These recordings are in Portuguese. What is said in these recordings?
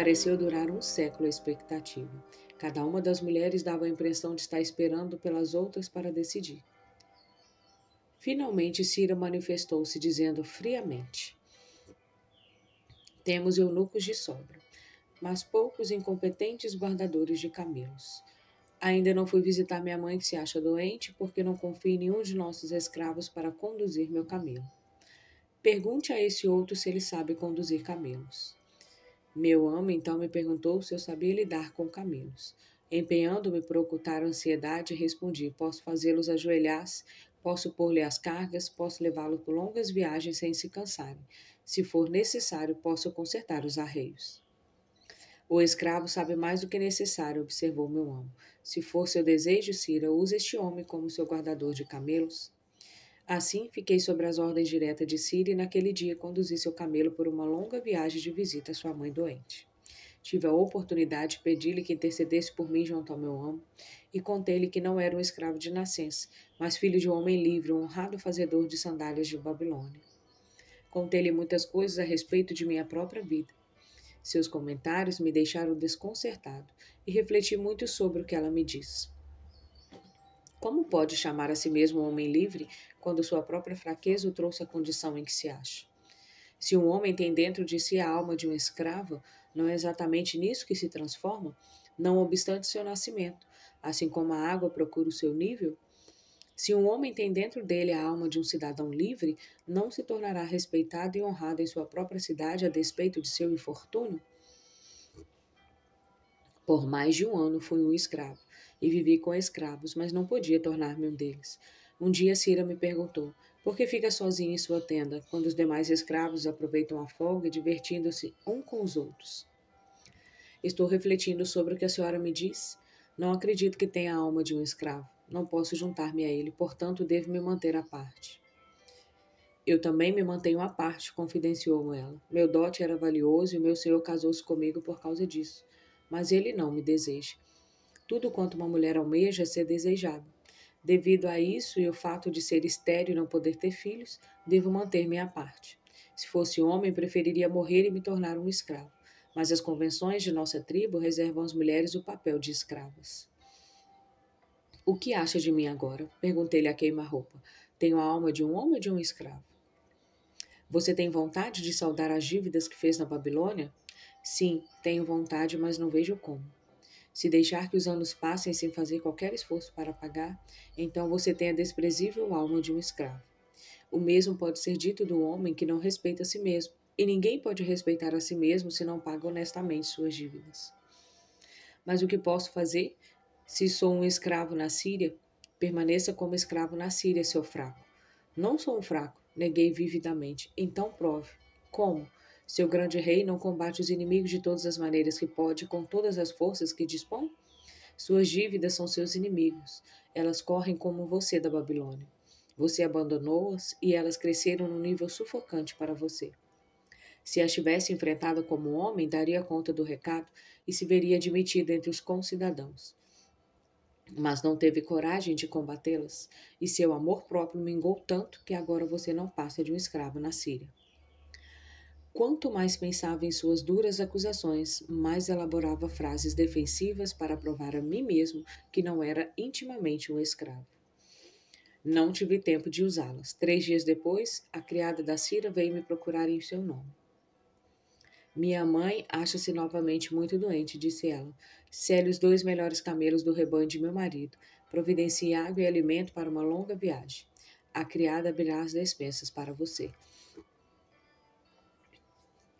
Pareceu durar um século a expectativa. Cada uma das mulheres dava a impressão de estar esperando pelas outras para decidir. Finalmente, Cira manifestou-se, dizendo friamente: temos eunucos de sobra, mas poucos incompetentes guardadores de camelos. Ainda não fui visitar minha mãe que se acha doente, porque não confio em nenhum de nossos escravos para conduzir meu camelo. Pergunte a esse outro se ele sabe conduzir camelos. Meu amo então me perguntou se eu sabia lidar com camelos. Empenhando-me por ocultar a ansiedade, respondi: posso fazê-los ajoelhar, posso pôr-lhe as cargas, posso levá-los por longas viagens sem se cansarem. Se for necessário, posso consertar os arreios. O escravo sabe mais do que necessário, observou meu amo. Se for seu desejo, Cira, use este homem como seu guardador de camelos. Assim, fiquei sob as ordens diretas de Cira e naquele dia conduzi seu camelo por uma longa viagem de visita à sua mãe doente. Tive a oportunidade de pedir-lhe que intercedesse por mim junto ao meu amo e contei-lhe que não era um escravo de nascença, mas filho de um homem livre, um honrado fazedor de sandálias de Babilônia. Contei-lhe muitas coisas a respeito de minha própria vida. Seus comentários me deixaram desconcertado e refleti muito sobre o que ela me disse. Como pode chamar a si mesmo um homem livre quando sua própria fraqueza o trouxe à condição em que se acha? Se um homem tem dentro de si a alma de um escravo, não é exatamente nisso que se transforma? Não obstante seu nascimento, assim como a água procura o seu nível? Se um homem tem dentro dele a alma de um cidadão livre, não se tornará respeitado e honrado em sua própria cidade a despeito de seu infortúnio? Por mais de um ano fui um escravo, e vivi com escravos, mas não podia tornar-me um deles. Um dia Cira me perguntou: por que fica sozinho em sua tenda, quando os demais escravos aproveitam a folga, divertindo-se um com os outros? Estou refletindo sobre o que a senhora me diz. Não acredito que tenha a alma de um escravo. Não posso juntar-me a ele, portanto devo me manter à parte. Eu também me mantenho à parte, confidenciou ela. Meu dote era valioso e meu senhor casou-se comigo por causa disso. Mas ele não me deseja. Tudo quanto uma mulher almeja é ser desejada. Devido a isso e o fato de ser estéril e não poder ter filhos, devo manter-me à parte. Se fosse homem, preferiria morrer e me tornar um escravo. Mas as convenções de nossa tribo reservam às mulheres o papel de escravas. O que acha de mim agora? Perguntei-lhe a queima-roupa. Tenho a alma de um homem ou de um escravo? Você tem vontade de saldar as dívidas que fez na Babilônia? Sim, tenho vontade, mas não vejo como. Se deixar que os anos passem sem fazer qualquer esforço para pagar, então você tem a desprezível alma de um escravo. O mesmo pode ser dito do homem que não respeita a si mesmo, e ninguém pode respeitar a si mesmo se não paga honestamente suas dívidas. Mas o que posso fazer? Se sou um escravo na Síria, permaneça como escravo na Síria, seu fraco. Não sou um fraco, neguei vividamente. Então prove. Como? Seu grande rei não combate os inimigos de todas as maneiras que pode, com todas as forças que dispõe? Suas dívidas são seus inimigos. Elas correm como você da Babilônia. Você abandonou-as e elas cresceram num nível sufocante para você. Se as tivesse enfrentado como homem, daria conta do recado e se veria admitido entre os concidadãos. Mas não teve coragem de combatê-las, e seu amor próprio mingou tanto que agora você não passa de um escravo na Síria. Quanto mais pensava em suas duras acusações, mais elaborava frases defensivas para provar a mim mesmo que não era intimamente um escravo. Não tive tempo de usá-las. 3 dias depois, a criada da Cira veio me procurar em seu nome. Minha mãe acha-se novamente muito doente, disse ela. Cele os 2 melhores camelos do rebanho de meu marido. Providencie água e alimento para uma longa viagem. A criada abrirá as despensas para você.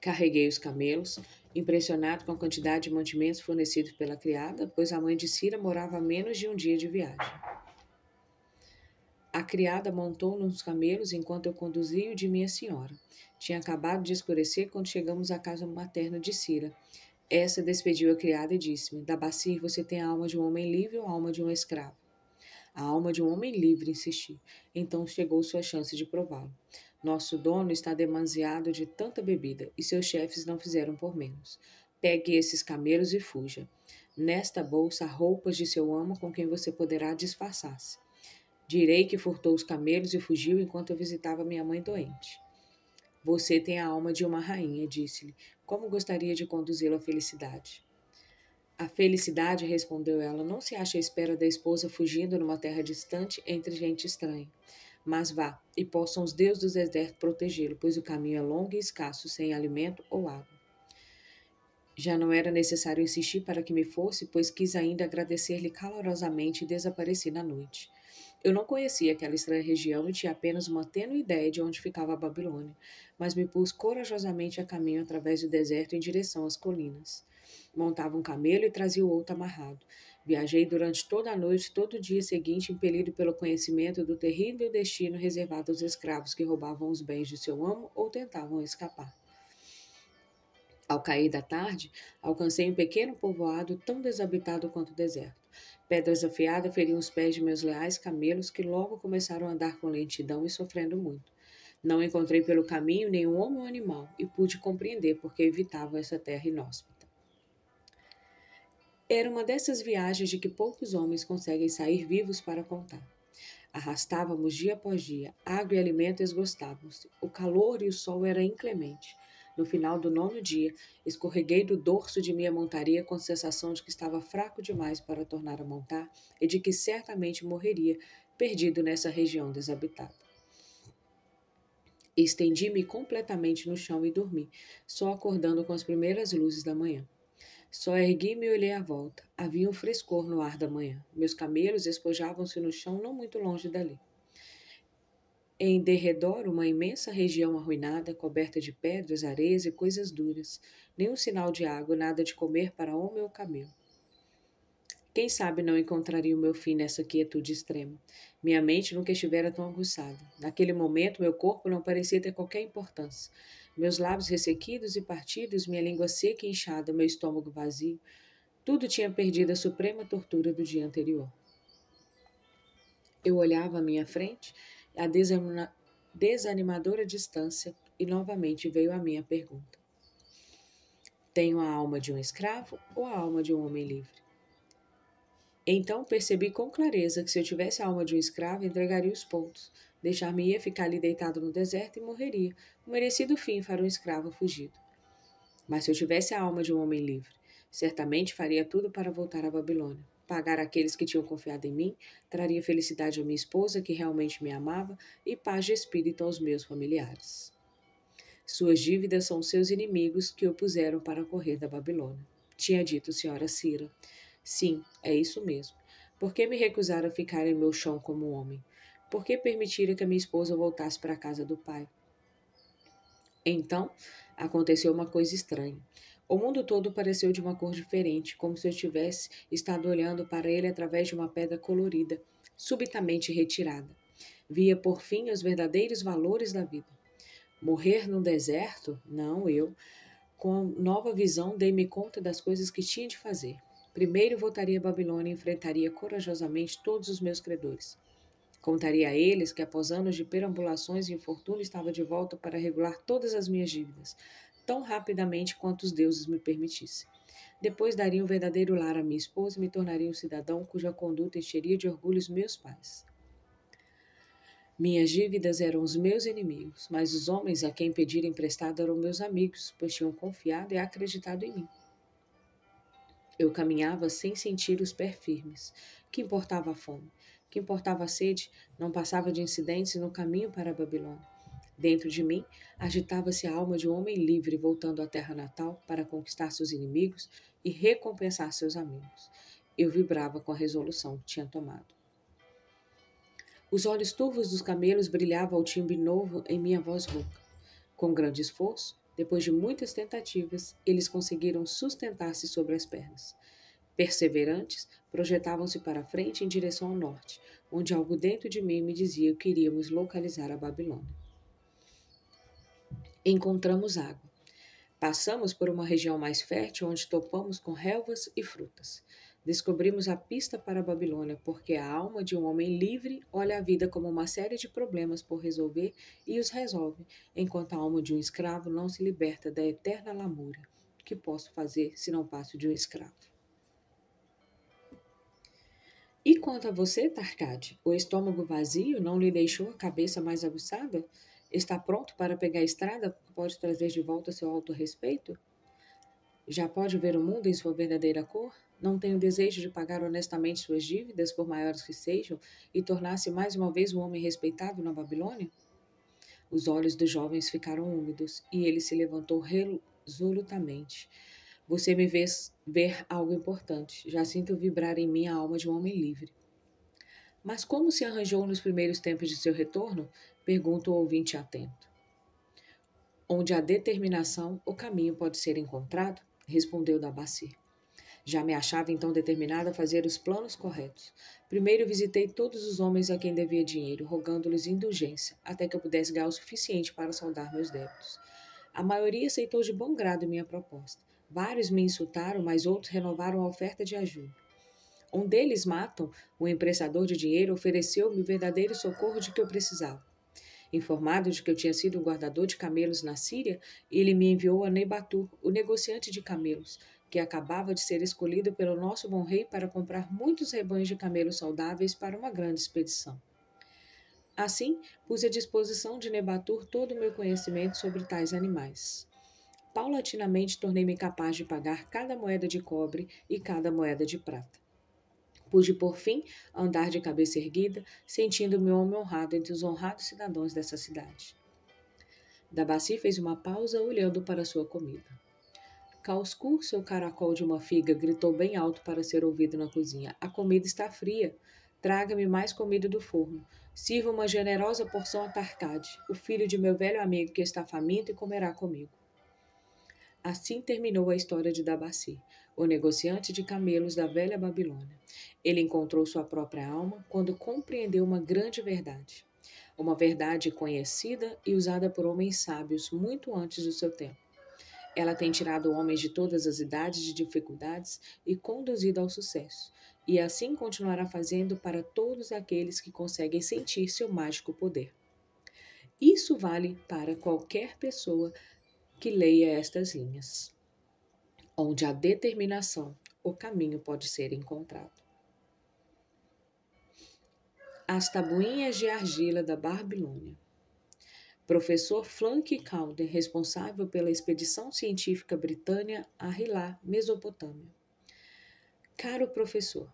Carreguei os camelos, impressionado com a quantidade de mantimentos fornecidos pela criada, pois a mãe de Cira morava a menos de um dia de viagem. A criada montou nos camelos enquanto eu conduzia o de minha senhora. Tinha acabado de escurecer quando chegamos à casa materna de Cira. Essa despediu a criada e disse-me: Dabacir, você tem a alma de um homem livre ou a alma de um escravo? A alma de um homem livre, insisti. Então chegou sua chance de prová-lo. Nosso dono está demasiado de tanta bebida e seus chefes não fizeram por menos. Pegue esses camelos e fuja. Nesta bolsa há roupas de seu amo com quem você poderá disfarçar-se. Direi que furtou os camelos e fugiu enquanto eu visitava minha mãe doente. Você tem a alma de uma rainha, disse-lhe. Como gostaria de conduzi-lo à felicidade? A felicidade, respondeu ela, não se acha à espera da esposa fugindo numa terra distante entre gente estranha. Mas vá, e possam os deuses do deserto protegê-lo, pois o caminho é longo e escasso, sem alimento ou água. Já não era necessário insistir para que me fosse, pois quis ainda agradecer-lhe calorosamente e desapareci na noite. Eu não conhecia aquela estranha região e tinha apenas uma tênue ideia de onde ficava a Babilônia, mas me pus corajosamente a caminho através do deserto em direção às colinas. Montava um camelo e trazia o outro amarrado. Viajei durante toda a noite e todo o dia seguinte, impelido pelo conhecimento do terrível destino reservado aos escravos que roubavam os bens de seu amo ou tentavam escapar. Ao cair da tarde, alcancei um pequeno povoado tão desabitado quanto o deserto. Pedras afiadas feriam os pés de meus leais camelos, que logo começaram a andar com lentidão e sofrendo muito. Não encontrei pelo caminho nenhum homem ou animal, e pude compreender por que evitavam essa terra inóspita. Era uma dessas viagens de que poucos homens conseguem sair vivos para contar. Arrastávamos dia após dia, água e alimento esgostávamos. O calor e o sol era inclemente. No final do 9º dia, escorreguei do dorso de minha montaria com a sensação de que estava fraco demais para tornar a montar e de que certamente morreria, perdido nessa região desabitada. Estendi-me completamente no chão e dormi, só acordando com as primeiras luzes da manhã. Só ergui-me e olhei à volta. Havia um frescor no ar da manhã. Meus camelos espojavam-se no chão não muito longe dali. Em derredor, uma imensa região arruinada, coberta de pedras, areias e coisas duras. Nenhum sinal de água, nada de comer para homem ou camelo. Quem sabe não encontraria o meu fim nessa quietude extrema. Minha mente nunca estivera tão aguçada. Naquele momento, meu corpo não parecia ter qualquer importância. Meus lábios ressequidos e partidos, minha língua seca e inchada, meu estômago vazio, tudo tinha perdido a suprema tortura do dia anterior. Eu olhava à minha frente, a desanimadora distância, e novamente veio a minha pergunta. Tenho a alma de um escravo ou a alma de um homem livre? Então percebi com clareza que se eu tivesse a alma de um escravo, entregaria os pontos, deixar-me-ia ficar ali deitado no deserto e morreria, um merecido fim para um escravo fugido. Mas se eu tivesse a alma de um homem livre, certamente faria tudo para voltar à Babilônia. Pagar aqueles que tinham confiado em mim, traria felicidade à minha esposa, que realmente me amava, e paz de espírito aos meus familiares. Suas dívidas são seus inimigos que o puseram para correr da Babilônia. Tinha dito senhora Cira. Sim, é isso mesmo. Por que me recusaram a ficar em meu chão como homem? Por que permitiram que a minha esposa voltasse para a casa do pai? Então, aconteceu uma coisa estranha. O mundo todo pareceu de uma cor diferente, como se eu tivesse estado olhando para ele através de uma pedra colorida, subitamente retirada. Via, por fim, os verdadeiros valores da vida. Morrer no deserto? Não, eu. Com nova visão, dei-me conta das coisas que tinha de fazer. Primeiro voltaria a Babilônia e enfrentaria corajosamente todos os meus credores. Contaria a eles que, após anos de perambulações e infortúnio, estava de volta para regular todas as minhas dívidas, tão rapidamente quanto os deuses me permitissem. Depois daria um verdadeiro lar à minha esposa e me tornaria um cidadão cuja conduta encheria de orgulho os meus pais. Minhas dívidas eram os meus inimigos, mas os homens a quem pedir emprestado eram meus amigos, pois tinham confiado e acreditado em mim. Eu caminhava sem sentir os pés firmes. Que importava a fome? Que importava a sede? Não passava de incidentes no caminho para a Babilônia. Dentro de mim, agitava-se a alma de um homem livre voltando à terra natal para conquistar seus inimigos e recompensar seus amigos. Eu vibrava com a resolução que tinha tomado. Os olhos turvos dos camelos brilhavam ao timbre novo em minha voz rouca. Com grande esforço, depois de muitas tentativas, eles conseguiram sustentar-se sobre as pernas. Perseverantes, projetavam-se para a frente em direção ao norte, onde algo dentro de mim me dizia que iríamos localizar a Babilônia. Encontramos água. Passamos por uma região mais fértil onde topamos com relvas e frutas. Descobrimos a pista para a Babilônia, porque a alma de um homem livre olha a vida como uma série de problemas por resolver e os resolve, enquanto a alma de um escravo não se liberta da eterna lamúria. O que posso fazer se não passo de um escravo? E quanto a você, Tarcade, o estômago vazio não lhe deixou a cabeça mais aguçada? Está pronto para pegar a estrada que pode trazer de volta seu autorrespeito? Já pode ver o mundo em sua verdadeira cor? Não tem o desejo de pagar honestamente suas dívidas, por maiores que sejam, e tornar-se mais uma vez um homem respeitável na Babilônia? Os olhos dos jovens ficaram úmidos e ele se levantou resolutamente. Você me fez ver algo importante. Já sinto vibrar em mim a alma de um homem livre. Mas como se arranjou nos primeiros tempos de seu retorno? Pergunta o ouvinte atento. Onde há determinação, o caminho pode ser encontrado? Respondeu Dabaci. Já me achava então determinada a fazer os planos corretos. Primeiro visitei todos os homens a quem devia dinheiro, rogando-lhes indulgência, até que eu pudesse ganhar o suficiente para saldar meus débitos. A maioria aceitou de bom grado minha proposta. Vários me insultaram, mas outros renovaram a oferta de ajuda. Um deles, Maton, o emprestador de dinheiro, ofereceu-me o verdadeiro socorro de que eu precisava. Informado de que eu tinha sido um guardador de camelos na Síria, ele me enviou a Nebatur, o negociante de camelos, que acabava de ser escolhido pelo nosso bom rei para comprar muitos rebanhos de camelos saudáveis para uma grande expedição. Assim, pus à disposição de Nebatur todo o meu conhecimento sobre tais animais. Paulatinamente, tornei-me capaz de pagar cada moeda de cobre e cada moeda de prata. Pude, por fim, andar de cabeça erguida, sentindo-me homem honrado entre os honrados cidadãos dessa cidade. Dabaci fez uma pausa, olhando para sua comida. Causcu, seu caracol de uma figa, gritou bem alto para ser ouvido na cozinha. A comida está fria. Traga-me mais comida do forno. Sirva uma generosa porção a Tarcade, o filho de meu velho amigo que está faminto e comerá comigo. Assim terminou a história de Dabaci, o negociante de camelos da velha Babilônia. Ele encontrou sua própria alma quando compreendeu uma grande verdade. Uma verdade conhecida e usada por homens sábios muito antes do seu tempo. Ela tem tirado homens de todas as idades de dificuldades e conduzido ao sucesso, e assim continuará fazendo para todos aqueles que conseguem sentir seu mágico poder. Isso vale para qualquer pessoa que leia estas linhas. Onde há determinação, o caminho pode ser encontrado. As tabuinhas de argila da Babilônia. Professor Frank Calder, responsável pela expedição científica britânia a Hilá, Mesopotâmia. Caro professor,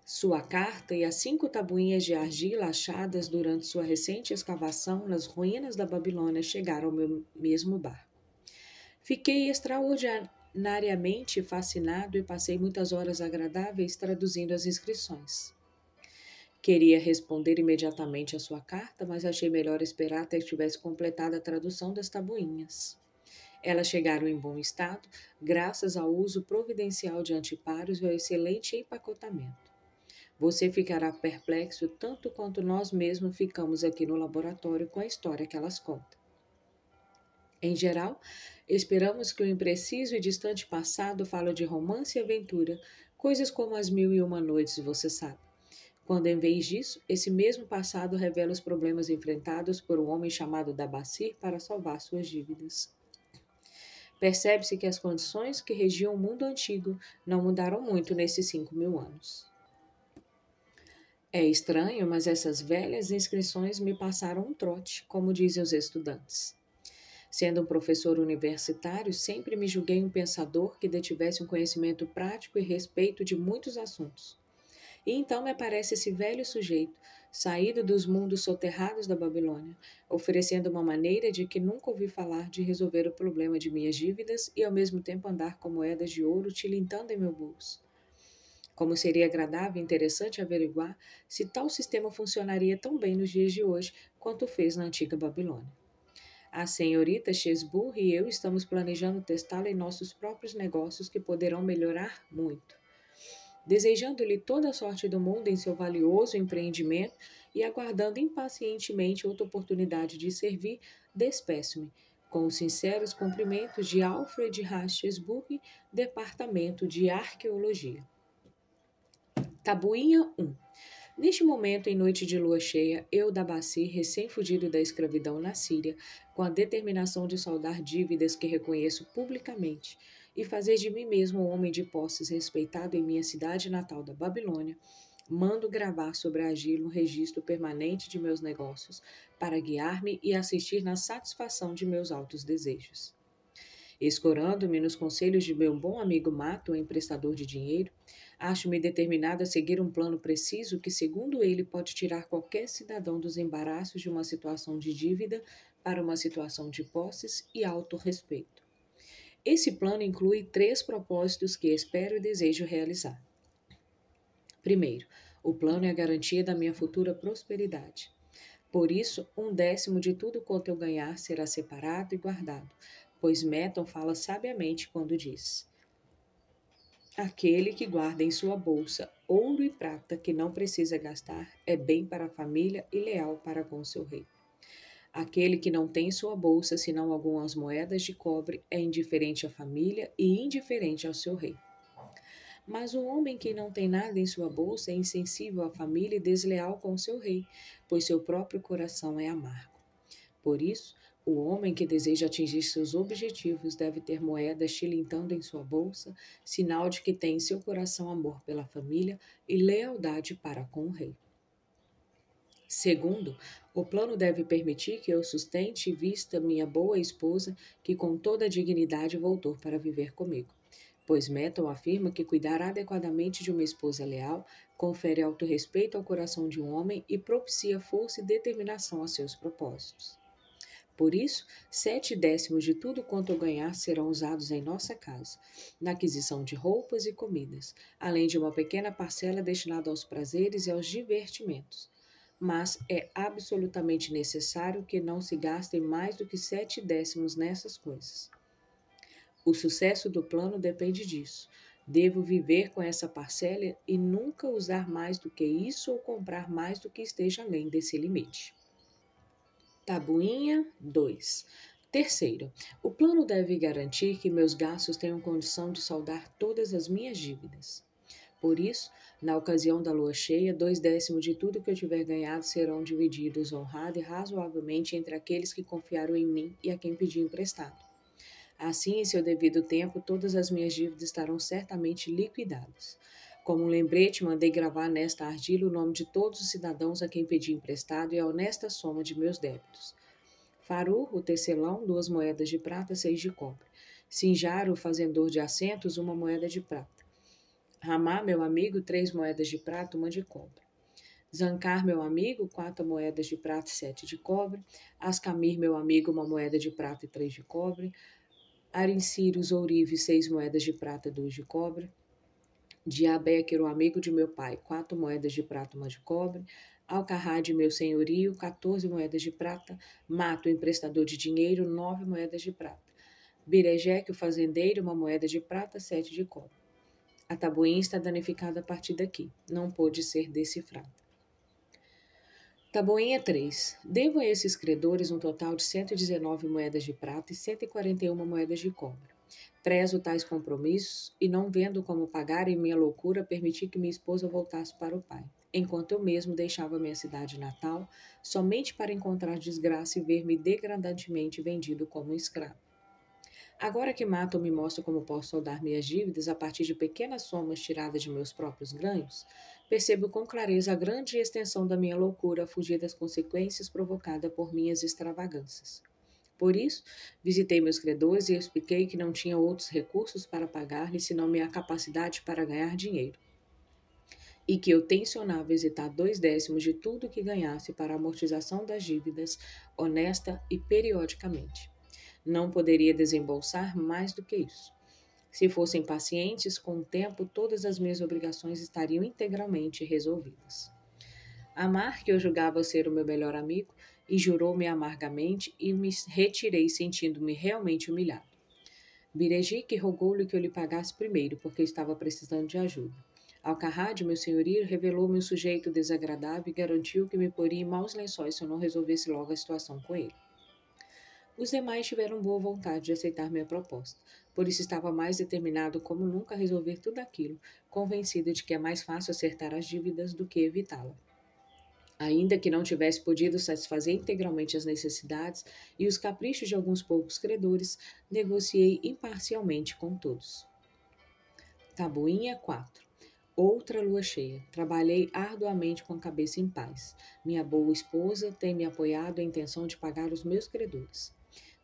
sua carta e as 5 tabuinhas de argila achadas durante sua recente escavação nas ruínas da Babilônia chegaram ao meu mesmo barco. Fiquei extraordinariamente fascinado e passei muitas horas agradáveis traduzindo as inscrições. Queria responder imediatamente a sua carta, mas achei melhor esperar até que tivesse completado a tradução das tabuinhas. Elas chegaram em bom estado, graças ao uso providencial de antiparos e ao excelente empacotamento. Você ficará perplexo tanto quanto nós mesmos ficamos aqui no laboratório com a história que elas contam. Em geral, esperamos que o impreciso e distante passado fale de romance e aventura, coisas como as 1001 noites, você sabe. Quando, em vez disso, esse mesmo passado revela os problemas enfrentados por um homem chamado Dabacir para salvar suas dívidas. Percebe-se que as condições que regiam o mundo antigo não mudaram muito nesses 5.000 anos. É estranho, mas essas velhas inscrições me passaram um trote, como dizem os estudantes. Sendo um professor universitário, sempre me julguei um pensador que detivesse um conhecimento prático e respeito de muitos assuntos. E então me aparece esse velho sujeito, saído dos mundos soterrados da Babilônia, oferecendo uma maneira de que nunca ouvi falar de resolver o problema de minhas dívidas e ao mesmo tempo andar com moedas de ouro tilintando em meu bolso. Como seria agradável e interessante averiguar se tal sistema funcionaria tão bem nos dias de hoje quanto fez na antiga Babilônia. A senhorita Chesburg e eu estamos planejando testá-lo em nossos próprios negócios que poderão melhorar muito. Desejando-lhe toda a sorte do mundo em seu valioso empreendimento e aguardando impacientemente outra oportunidade de servir, despeço-me, com os sinceros cumprimentos de Alfred Chesburg, Departamento de Arqueologia. Tabuinha 1. Neste momento, em noite de lua cheia, eu, Dabaci, recém-fugido da escravidão na Síria, com a determinação de saldar dívidas que reconheço publicamente e fazer de mim mesmo um homem de posses respeitado em minha cidade natal da Babilônia, mando gravar sobre a argila um registro permanente de meus negócios para guiar-me e assistir na satisfação de meus altos desejos. Escorando-me nos conselhos de meu bom amigo Mato, emprestador de dinheiro, acho-me determinado a seguir um plano preciso que, segundo ele, pode tirar qualquer cidadão dos embaraços de uma situação de dívida para uma situação de posses e autorrespeito. Esse plano inclui 3 propósitos que espero e desejo realizar. Primeiro, o plano é a garantia da minha futura prosperidade. Por isso, 1/10 de tudo quanto eu ganhar será separado e guardado, pois Meton fala sabiamente quando diz: aquele que guarda em sua bolsa ouro e prata que não precisa gastar é bem para a família e leal para com seu rei. Aquele que não tem em sua bolsa senão algumas moedas de cobre é indiferente à família e indiferente ao seu rei. Mas o homem que não tem nada em sua bolsa é insensível à família e desleal com seu rei, pois seu próprio coração é amargo. Por isso, o homem que deseja atingir seus objetivos deve ter moedas tilintando em sua bolsa, sinal de que tem em seu coração amor pela família e lealdade para com o rei. Segundo, o plano deve permitir que eu sustente e vista minha boa esposa, que com toda a dignidade voltou para viver comigo. Pois Meton afirma que cuidar adequadamente de uma esposa leal confere autorrespeito ao coração de um homem e propicia força e determinação a seus propósitos. Por isso, 7/10 de tudo quanto eu ganhar serão usados em nossa casa, na aquisição de roupas e comidas, além de uma pequena parcela destinada aos prazeres e aos divertimentos. Mas é absolutamente necessário que não se gastem mais do que 7/10 nessas coisas. O sucesso do plano depende disso. Devo viver com essa parcela e nunca usar mais do que isso ou comprar mais do que esteja além desse limite. Tabuinha 2. Terceiro, o plano deve garantir que meus gastos tenham condição de saldar todas as minhas dívidas. Por isso, na ocasião da lua cheia, 2/10 de tudo que eu tiver ganhado serão divididos honrado e razoavelmente entre aqueles que confiaram em mim e a quem pedi emprestado. Assim, em seu devido tempo, todas as minhas dívidas estarão certamente liquidadas. Como um lembrete, mandei gravar nesta argila o nome de todos os cidadãos a quem pedi emprestado e a honesta soma de meus débitos. Faru, o tecelão, 2 moedas de prata, 6 de cobre. Sinjar, o fazendor de assentos, 1 moeda de prata. Ramá, meu amigo, 3 moedas de prata, 1 de cobre. Zancar, meu amigo, 4 moedas de prata e 7 de cobre. Ascamir, meu amigo, 1 moeda de prata e 3 de cobre. Arincírios, ourive, 6 moedas de prata, 2 de cobre. Diabequer, o amigo de meu pai, 4 moedas de prata, 1 de cobre. Alcarrade, meu senhorio, 14 moedas de prata. Mato, emprestador de dinheiro, 9 moedas de prata. Birejeque, o fazendeiro, 1 moeda de prata, 7 de cobre. A tabuinha está danificada a partir daqui. Não pôde ser decifrada. Tabuinha 3. Devo a esses credores um total de 119 moedas de prata e 141 moedas de cobre. Prezo tais compromissos e, não vendo como pagar em minha loucura, permiti que minha esposa voltasse para o pai, enquanto eu mesmo deixava minha cidade natal, somente para encontrar desgraça e ver-me degradantemente vendido como um escravo. Agora que Mato me mostra como posso saldar minhas dívidas a partir de pequenas somas tiradas de meus próprios ganhos, percebo com clareza a grande extensão da minha loucura a fugir das consequências provocadas por minhas extravagâncias. Por isso, visitei meus credores e expliquei que não tinha outros recursos para pagar-lhes senão minha capacidade para ganhar dinheiro, e que eu tencionava visitar 2/10 de tudo que ganhasse para a amortização das dívidas, honesta e periodicamente. Não poderia desembolsar mais do que isso. Se fossem pacientes, com o tempo todas as minhas obrigações estariam integralmente resolvidas. Amar, que eu julgava ser o meu melhor amigo, injurou-me amargamente e me retirei sentindo-me realmente humilhado. Birejique rogou-lhe que eu lhe pagasse primeiro, porque estava precisando de ajuda. Alcarrade, meu senhorio, revelou-me um sujeito desagradável e garantiu que me poria em maus lençóis se eu não resolvesse logo a situação com ele. Os demais tiveram boa vontade de aceitar minha proposta, por isso estava mais determinado como nunca a resolver tudo aquilo, convencido de que é mais fácil acertar as dívidas do que evitá-la. Ainda que não tivesse podido satisfazer integralmente as necessidades e os caprichos de alguns poucos credores, negociei imparcialmente com todos. Tabuinha 4. Outra lua cheia. Trabalhei arduamente com a cabeça em paz. Minha boa esposa tem me apoiado a intenção de pagar os meus credores.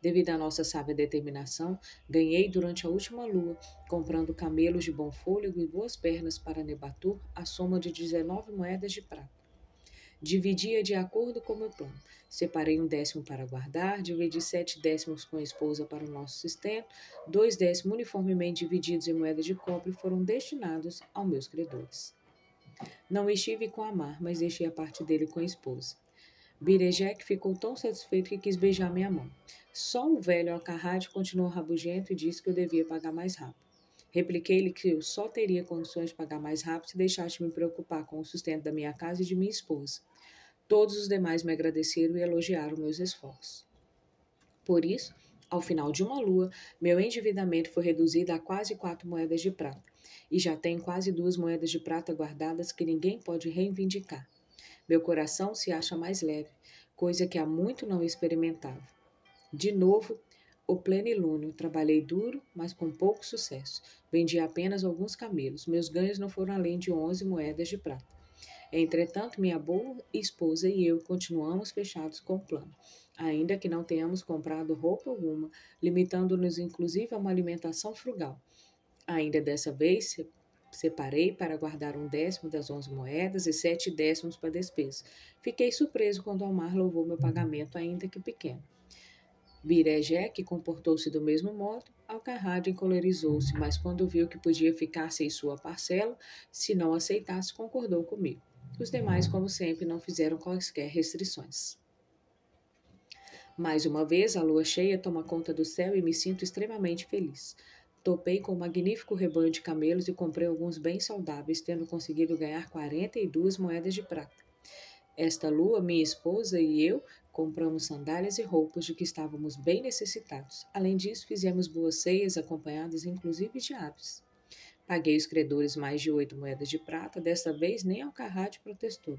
Devido à nossa sábia determinação, ganhei durante a última lua, comprando camelos de bom fôlego e boas pernas para Nebatur, a soma de 19 moedas de prata. Dividia de acordo com o meu plano. Separei 1/10 para guardar, dividi 7/10 com a esposa para o nosso sustento, 2/10 uniformemente divididos em moeda de cobre foram destinados aos meus credores. Não estive com Amar, mas deixei a parte dele com a esposa. Birejek ficou tão satisfeito que quis beijar minha mão. Só o velho Alcarrade continuou rabugento e disse que eu devia pagar mais rápido. Repliquei-lhe que eu só teria condições de pagar mais rápido se deixasse de me preocupar com o sustento da minha casa e de minha esposa. Todos os demais me agradeceram e elogiaram meus esforços. Por isso, ao final de uma lua, meu endividamento foi reduzido a quase 4 moedas de prata, e já tenho quase 2 moedas de prata guardadas que ninguém pode reivindicar. Meu coração se acha mais leve, coisa que há muito não experimentava. De novo, o plenilúnio. Trabalhei duro, mas com pouco sucesso. Vendi apenas alguns camelos. Meus ganhos não foram além de 11 moedas de prata. Entretanto, minha boa esposa e eu continuamos fechados com o plano, ainda que não tenhamos comprado roupa alguma, limitando-nos inclusive a uma alimentação frugal. Ainda dessa vez, separei para guardar 1/10 das 11 moedas e 7/10 para despesa. Fiquei surpreso quando Omar louvou meu pagamento, ainda que pequeno. Birejek comportou-se do mesmo modo, Alcarrad encolerizou-se, mas quando viu que podia ficar sem sua parcela, se não aceitasse, concordou comigo. Os demais, como sempre, não fizeram quaisquer restrições. Mais uma vez, a lua cheia toma conta do céu e me sinto extremamente feliz. Topei com um magnífico rebanho de camelos e comprei alguns bem saudáveis, tendo conseguido ganhar 42 moedas de prata. Esta lua, minha esposa e eu compramos sandálias e roupas de que estávamos bem necessitados. Além disso, fizemos boas ceias, acompanhadas inclusive de aves. Paguei os credores mais de 8 moedas de prata, desta vez nem Alcarrate protestou.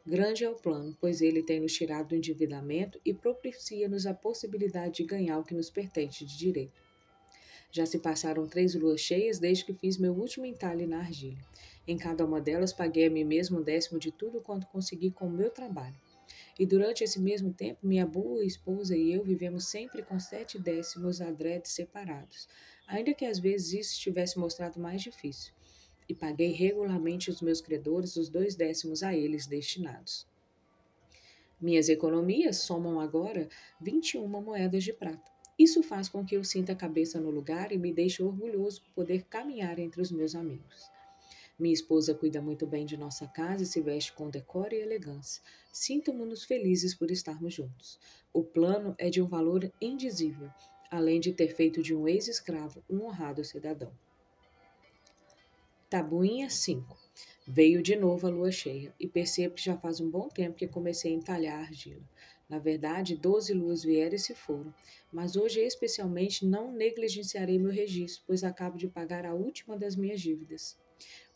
Grande é o plano, pois ele tem nos tirado do endividamento e propicia-nos a possibilidade de ganhar o que nos pertence de direito. Já se passaram 3 luas cheias desde que fiz meu último entalhe na argila. Em cada uma delas paguei a mim mesmo 1/10 de tudo quanto consegui com o meu trabalho. E durante esse mesmo tempo, minha boa esposa e eu vivemos sempre com 7/10 adredes separados, ainda que às vezes isso estivesse mostrado mais difícil. E paguei regularmente os meus credores os 2/10 a eles destinados. Minhas economias somam agora 21 moedas de prata. Isso faz com que eu sinta a cabeça no lugar e me deixe orgulhoso por poder caminhar entre os meus amigos. Minha esposa cuida muito bem de nossa casa e se veste com decoro e elegância. Sinto-nos felizes por estarmos juntos. O plano é de um valor indizível, além de ter feito de um ex-escravo um honrado cidadão. Tabuinha 5. Veio de novo a lua cheia e percebo que já faz um bom tempo que comecei a entalhar a argila. Na verdade, 12 luas vieram e se foram, mas hoje especialmente não negligenciarei meu registro, pois acabo de pagar a última das minhas dívidas.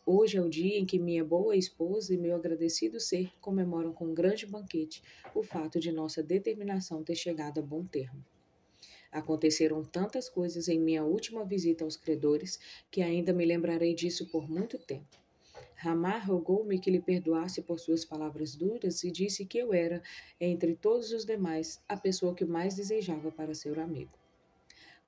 Hoje é o dia em que minha boa esposa e meu agradecido ser comemoram com um grande banquete o fato de nossa determinação ter chegado a bom termo. Aconteceram tantas coisas em minha última visita aos credores que ainda me lembrarei disso por muito tempo. Ramar rogou-me que lhe perdoasse por suas palavras duras e disse que eu era, entre todos os demais, a pessoa que mais desejava para ser amigo.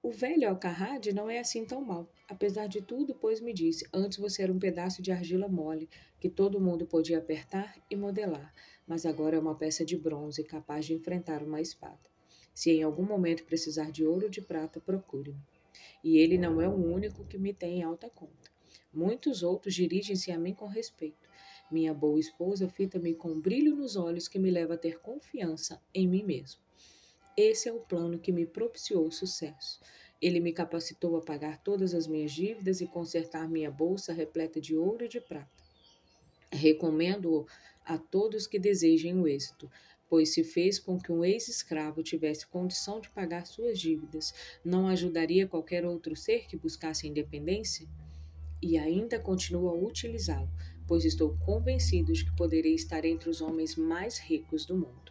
O velho Alcarrade não é assim tão mau. Apesar de tudo, pois me disse, antes você era um pedaço de argila mole, que todo mundo podia apertar e modelar, mas agora é uma peça de bronze capaz de enfrentar uma espada. Se em algum momento precisar de ouro ou de prata, procure-me. E ele não é o único que me tem em alta conta. Muitos outros dirigem-se a mim com respeito. Minha boa esposa fita-me com um brilho nos olhos que me leva a ter confiança em mim mesmo. Esse é o plano que me propiciou o sucesso. Ele me capacitou a pagar todas as minhas dívidas e consertar minha bolsa repleta de ouro e de prata. Recomendo-o a todos que desejem o êxito, pois se fez com que um ex-escravo tivesse condição de pagar suas dívidas, não ajudaria qualquer outro ser que buscasse a independência? E ainda continuo a utilizá-lo, pois estou convencido de que poderei estar entre os homens mais ricos do mundo.